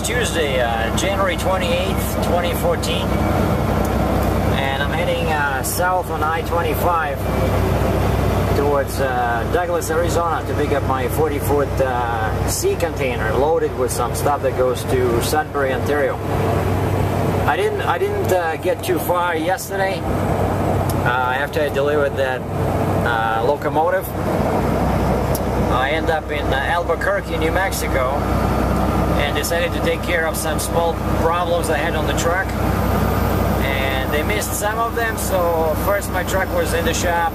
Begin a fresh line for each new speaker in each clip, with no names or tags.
It's Tuesday, January 28th, 2014, and I'm heading south on I-25 towards Douglas, Arizona to pick up my 40-foot sea container loaded with some stuff that goes to Sudbury, Ontario. I didn't get too far yesterday after I delivered that locomotive. I ended up in Albuquerque, New Mexico, and decided to take care of some small problems I had on the truck. And they missed some of them, so first my truck was in the shop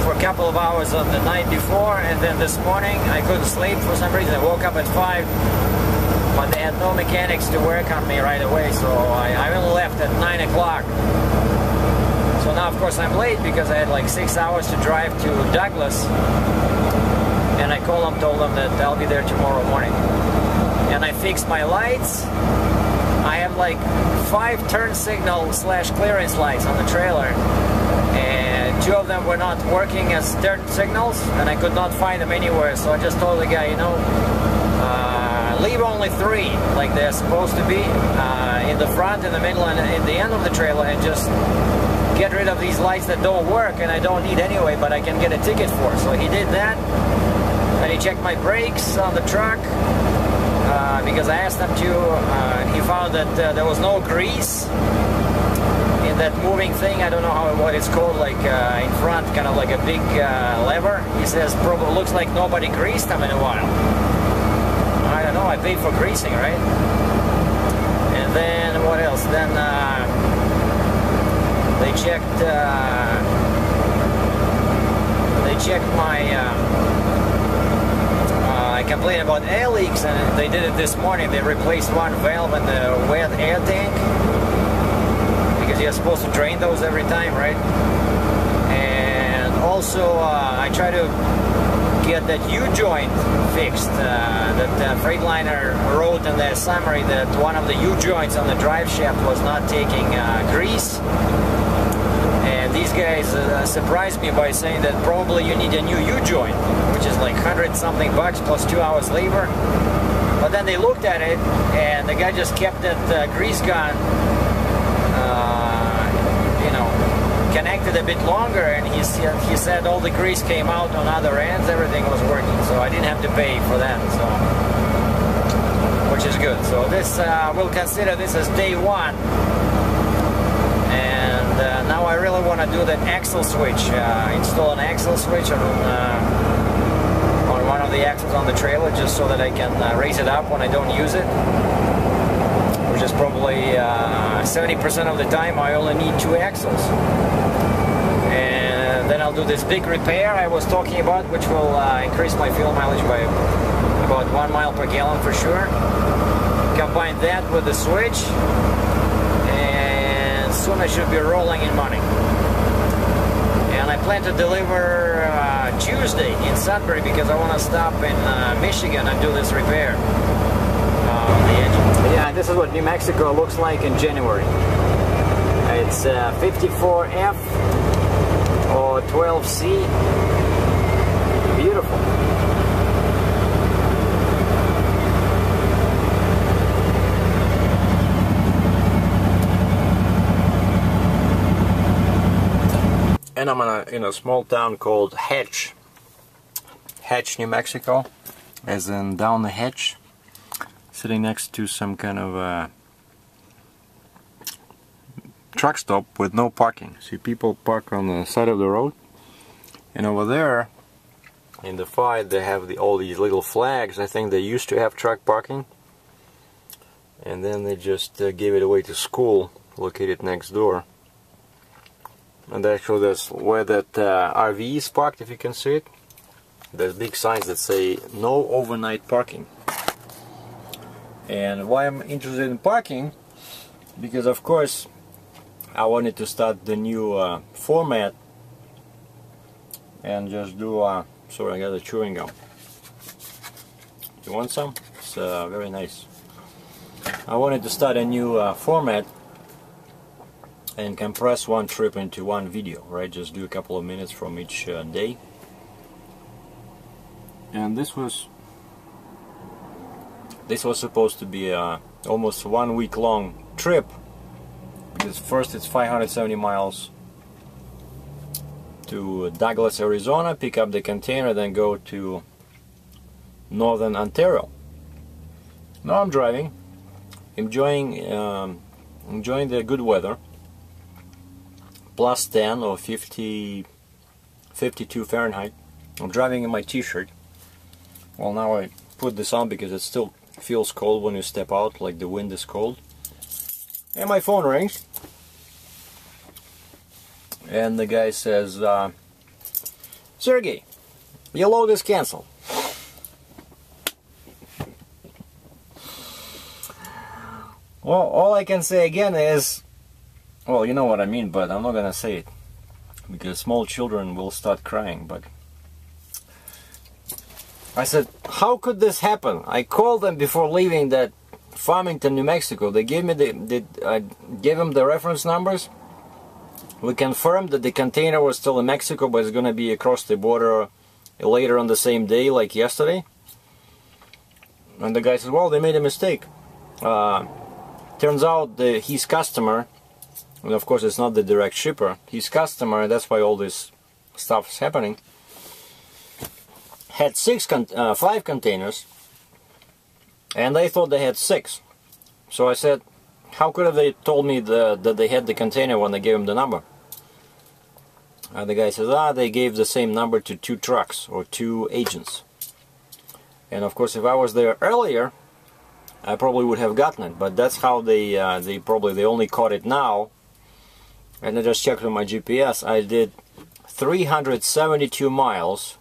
for a couple of hours on the night before, and then this morning I couldn't sleep for some reason. I woke up at 5, but they had no mechanics to work on me right away, so I only left at 9 o'clock. So now of course I'm late because I had like 6 hours to drive to Douglas, and I told them that I'll be there tomorrow morning. And I fixed my lights. I have like 5 turn signal / clearance lights on the trailer, and 2 of them were not working as turn signals, and I could not find them anywhere. So I just told the guy, you know, leave only 3 like they're supposed to be, in the front, in the middle, and in the end of the trailer, and just get rid of these lights that don't work and I don't need anyway, but I can get a ticket for. So he did that, and he checked my brakes on the truck. Because I asked him to, he found that there was no grease in that moving thing. I don't know what it's called, like in front, kind of like a big lever. He says, probably looks like nobody greased them in a while. I don't know, I paid for greasing, right? And then what else? Then they checked my I complained about air leaks, and they did it this morning. They replaced one valve in the wet air tank, because you're supposed to drain those every time, right? And also I try to get that U-joint fixed. That Freightliner wrote in their summary that one of the U-joints on the drive shaft was not taking grease. And these guys surprised me by saying that probably you need a new U-joint, which is like $100-something plus 2 hours labor. But then they looked at it, and the guy just kept that grease gun, you know, connected a bit longer, and he said all the grease came out on other ends, everything was working, so I didn't have to pay for that, so, which is good. So this, we'll consider this as day 1. And now I really want to do that axle switch, install an axle switch on one of the axles on the trailer, just so that I can raise it up when I don't use it, which is probably 70% of the time. I only need 2 axles. And then I'll do this big repair I was talking about, which will increase my fuel mileage by about 1 mile per gallon for sure. Combine that with the switch, soon I should be rolling in money. And I plan to deliver Tuesday in Sudbury, because I want to stop in Michigan and do this repair on the engine. Yeah, this is what New Mexico looks like in January. It's 54F or 12C. Beautiful. And I'm in a small town called Hatch, New Mexico, as in down the hatch, sitting next to some kind of truck stop with no parking. See, people park on the side of the road, and over there in the far they have all these little flags. I think they used to have truck parking, and then they just gave it away to school located next door. And actually that's where that RV is parked, if you can see it. There's big signs that say no overnight parking. And why I'm interested in parking, because of course I wanted to start the new format and just do, sorry, I got a chewing gum. You want some? It's very nice. I wanted to start a new format and compress one trip into one video, right? Just do a couple of minutes from each day. And this was This was supposed to be a almost 1 week long trip, because first it's 570 miles to Douglas, Arizona, pick up the container, then go to northern Ontario. Now I'm driving, enjoying the good weather, plus 10 or 52 Fahrenheit. I'm driving in my t-shirt. Well, now I put this on because it still feels cold when you step out, like the wind is cold. And my phone rings, and the guy says, Sergey, your load is canceled. Well, all I can say again is, well, you know what I mean, but I'm not gonna say it because small children will start crying. But I said, how could this happen? I called them before leaving that Farmington, New Mexico. They gave me I gave them the reference numbers. We confirmed that the container was still in Mexico, but it's going to be across the border later on the same day, like yesterday. And the guy says, well, they made a mistake. Turns out his customer, and of course it's not the direct shipper, his customer, that's why all this stuff is happening, had 5 containers, and they thought they had 6. So I said, how could have they told me that they had the container when they gave him the number? And the guy says, they gave the same number to 2 trucks or 2 agents. And of course, if I was there earlier, I probably would have gotten it. But that's how they only caught it now. And I just checked with my GPS. I did 372 miles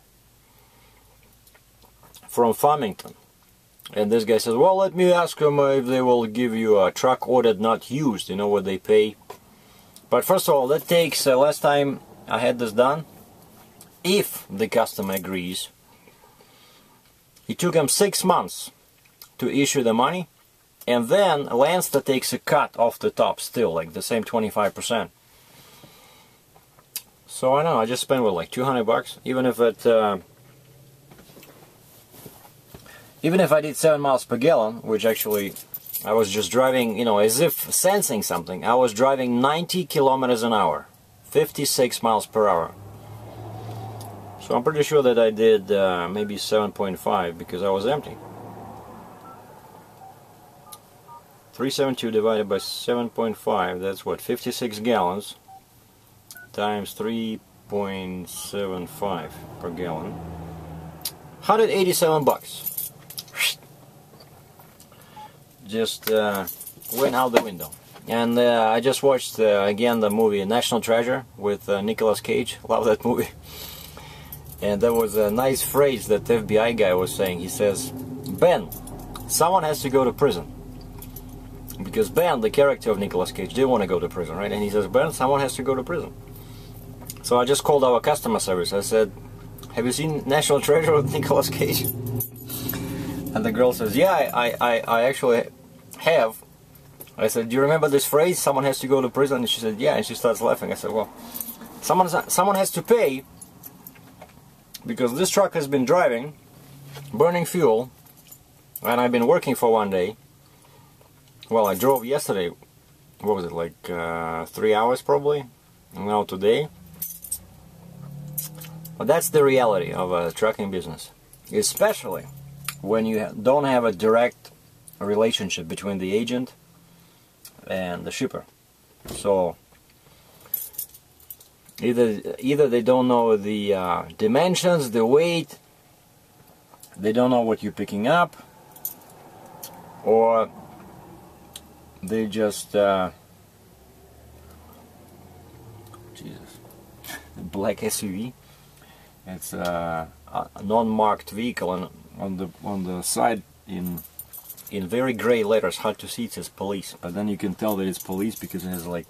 from Farmington. And this guy says, well, let me ask them if they will give you a truck ordered not used, you know what they pay. But first of all, that takes, last time I had this done, if the customer agrees, it took him 6 months to issue the money, and then Landstar takes a cut off the top still, like the same 25%. So I know, I just spent, what, like $200, even if it... Even if I did 7 miles per gallon, which actually I was just driving, you know, as if sensing something, I was driving 90 kilometers an hour, 56 miles per hour. So I'm pretty sure that I did maybe 7.5 because I was empty. 372 divided by 7.5, that's what, 56 gallons times 3.75 per gallon. $187. Just went out the window. And I just watched again the movie National Treasure with Nicolas Cage. Love that movie. And there was a nice phrase that the FBI guy was saying. He says, Ben, someone has to go to prison. Because Ben, the character of Nicolas Cage, didn't want to go to prison, right? And he says, Ben, someone has to go to prison. So I just called our customer service. I said, have you seen National Treasure with Nicolas Cage? And the girl says, yeah, I actually have. I said, do you remember this phrase, someone has to go to prison? And she said, yeah, and she starts laughing. I said, well, someone has to pay, because this truck has been driving, burning fuel, and I've been working for 1 day. Well, I drove yesterday, what was it, like 3 hours probably, and now today. But that's the reality of a trucking business, especially when you don't have a direct relationship between the agent and the shipper. So either they don't know the dimensions, the weight, they don't know what you're picking up, or they just Jesus, black SUV. It's a non-marked vehicle, and on the side in very gray letters, hard to see, it says police, but then you can tell that it's police because it has like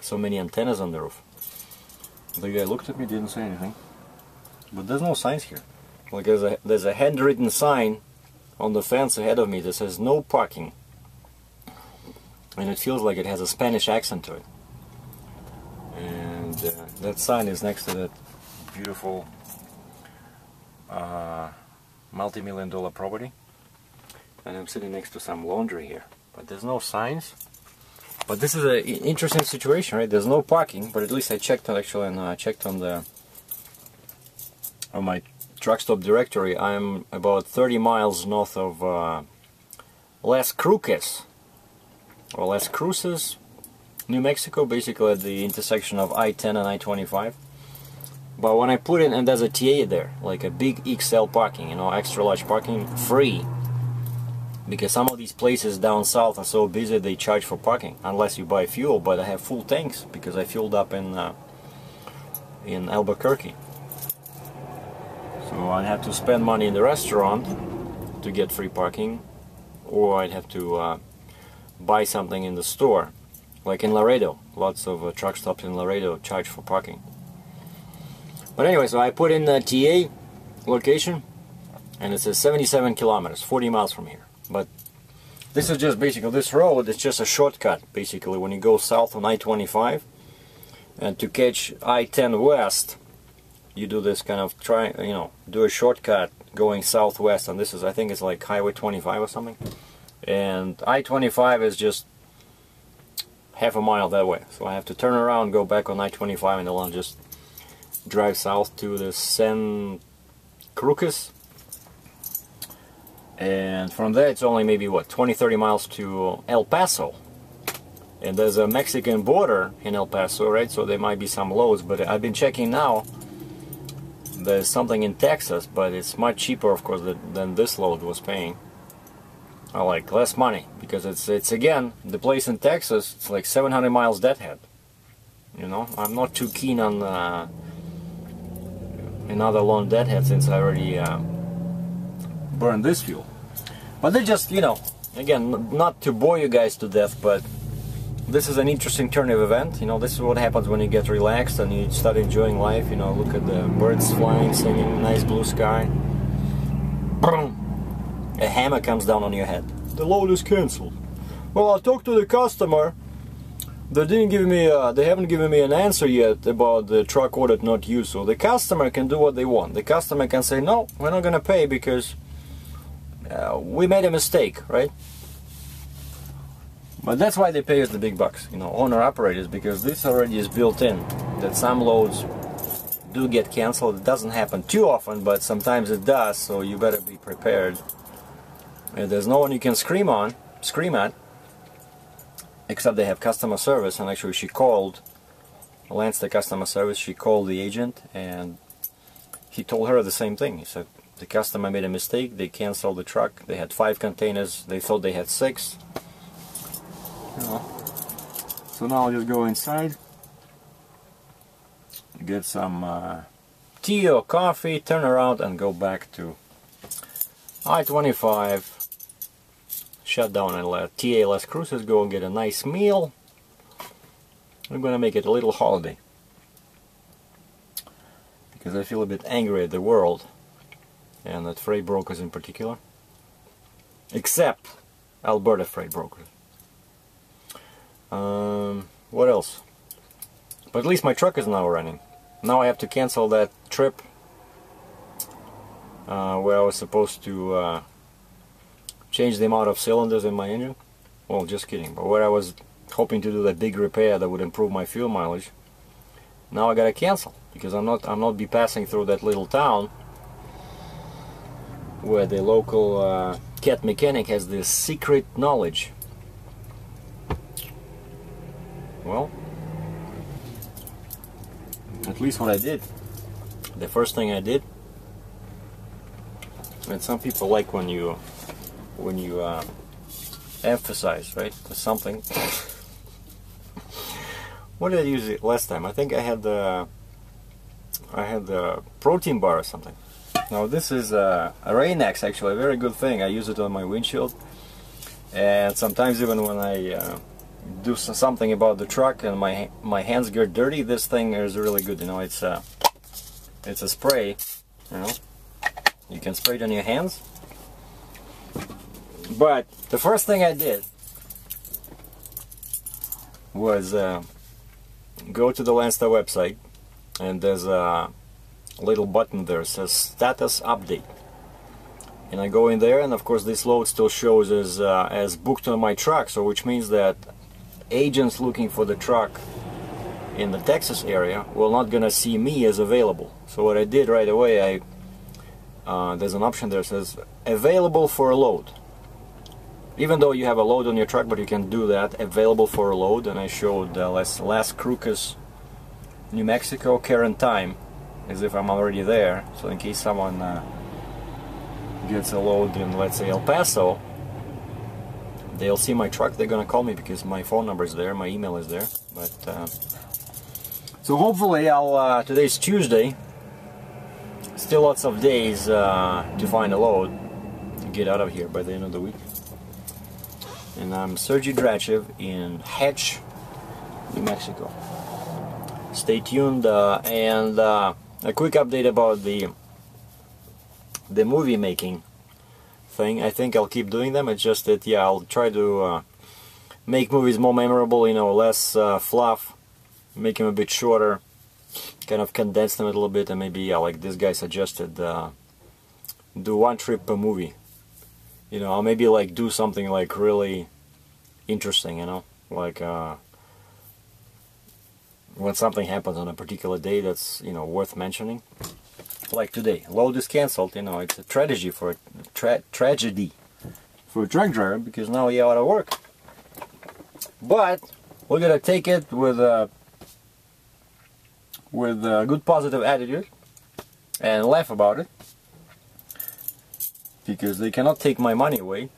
so many antennas on the roof. The guy looked at me, didn't say anything, but there's no signs here. Like there's a handwritten sign on the fence ahead of me that says no parking, and it feels like it has a Spanish accent to it. And that sign is next to that beautiful multi-million-dollar property. and I'm sitting next to some laundry here, but there's no signs. But this is an interesting situation, right? There's no parking, but at least I checked actually, and I checked on my truck stop directory. I'm about 30 miles north of Las Cruces, or Las Cruces, New Mexico, basically at the intersection of I-10 and I-25. But when I put in, and there's a TA there, like a big XL parking, you know, extra large parking, free. Because some of these places down south are so busy they charge for parking, unless you buy fuel. But I have full tanks because I filled up in Albuquerque. So I'd have to spend money in the restaurant to get free parking, or I'd have to buy something in the store, like in Laredo. Lots of truck stops in Laredo charge for parking. But anyway, so I put in the TA location, and it says 77 kilometers, 40 miles from here. But this is just basically, this road is just a shortcut basically when you go south on I-25, and to catch I-10 west you do this kind of do a shortcut going southwest, and this is, I think it's like Highway 25 or something, and I-25 is just half a mile that way, so I have to turn around, go back on I-25, and then I'll just drive south to the San Cruces. And from there it's only maybe what, 20-30 miles to El Paso, and there's a Mexican border in El Paso, right? So there might be some loads, but I've been checking now, there's something in Texas, but it's much cheaper of course than this load was paying. I like less money, because it's again, the place in Texas, it's like 700 miles deadhead. You know, I'm not too keen on another long deadhead, since I already burn this fuel. But they just, you know, again, not to bore you guys to death, but this is an interesting turn of event. You know, this is what happens when you get relaxed and you start enjoying life. You know, look at the birds flying, singing, nice blue sky. Boom! A hammer comes down on your head. The load is cancelled. Well, I talked to the customer. They didn't give me they haven't given me an answer yet about the truck ordered not used. So the customer can do what they want. The customer can say, no, we're not gonna pay because we made a mistake, right? But that's why they pay us the big bucks, you know, owner-operators, because this already is built in, that some loads do get canceled. It doesn't happen too often, but sometimes it does, so you better be prepared. And there's no one you can scream at, except they have customer service. And actually she called Lance, the customer service, she called the agent, and he told her the same thing. He said the customer made a mistake, they canceled the truck, they had 5 containers, they thought they had 6. You know. So now I'll just go inside, get some tea or coffee, turn around and go back to I-25, shut down and let TA Las Cruces, go and get a nice meal. I'm gonna make it a little holiday, because I feel a bit angry at the world, and at freight brokers in particular, except Alberta freight brokers. What else? But at least my truck is now running. Now I have to cancel that trip where I was supposed to change the amount of cylinders in my engine. Well, just kidding. But where I was hoping to do that big repair that would improve my fuel mileage. Now I gotta cancel, because I'm not be passing through that little town where the local cat mechanic has this secret knowledge. Well, at least what I did, the first thing I did, and some people like when you emphasize, right, something. What did I use it last time? I think I had the protein bar or something. Now this is a Rain-X, actually, a very good thing. I use it on my windshield, and sometimes even when I do something about the truck and my hands get dirty, this thing is really good. You know, it's a spray. You know, you can spray it on your hands. But the first thing I did was go to the Landstar website, and there's a little button there that says status update, and I go in there, and of course this load still shows as booked on my truck, so which means that agents looking for the truck in the Texas area will not gonna see me as available. So what I did right away, there's an option there that says available for a load. Even though you have a load on your truck, but you can do that, available for a load. And I showed Las Cruces, New Mexico, current time, as if I'm already there. So in case someone gets a load in, let's say, El Paso, they'll see my truck, they're gonna call me because my phone number is there, my email is there. But so hopefully today's Tuesday, still lots of days to find a load to get out of here by the end of the week. And I'm Sergie Dratchev in Hatch, New Mexico. Stay tuned, and a quick update about the movie making thing. I think I'll keep doing them. It's just that, yeah, I'll try to make movies more memorable, you know, less fluff, make them a bit shorter, kind of condense them a little bit, and maybe, yeah, like this guy suggested, do one trip per movie. You know, I'll maybe like do something like really interesting, you know, like when something happens on a particular day that's, you know, worth mentioning. Like today, load is cancelled, you know, it's a tragedy for a tragedy for a truck driver because now you're out of work. But we're gonna take it with a good positive attitude and laugh about it, because they cannot take my money away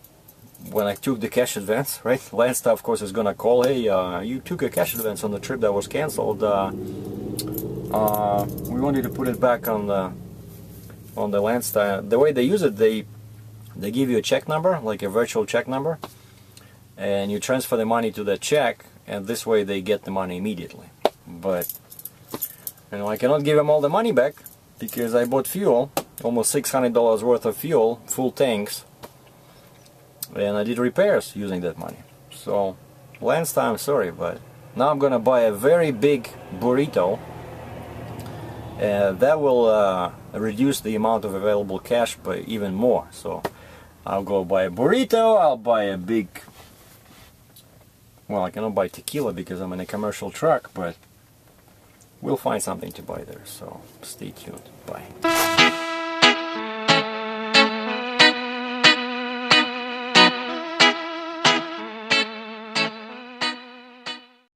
when I took the cash advance, right? Lance, of course, is gonna call, hey, you took a cash advance on the trip that was cancelled. We want you to put it back on the Lance. The way they use it, they give you a check number, like a virtual check number, and you transfer the money to the check, and this way they get the money immediately. But you know, I cannot give them all the money back because I bought fuel, almost $600 worth of fuel, full tanks, and I did repairs using that money. So last time, I'm sorry, but now I'm gonna buy a very big burrito, and that will reduce the amount of available cash by even more. So I'll go buy a burrito, I'll buy a big, well, I cannot buy tequila because I'm in a commercial truck, but we'll find something to buy there. So stay tuned. Bye.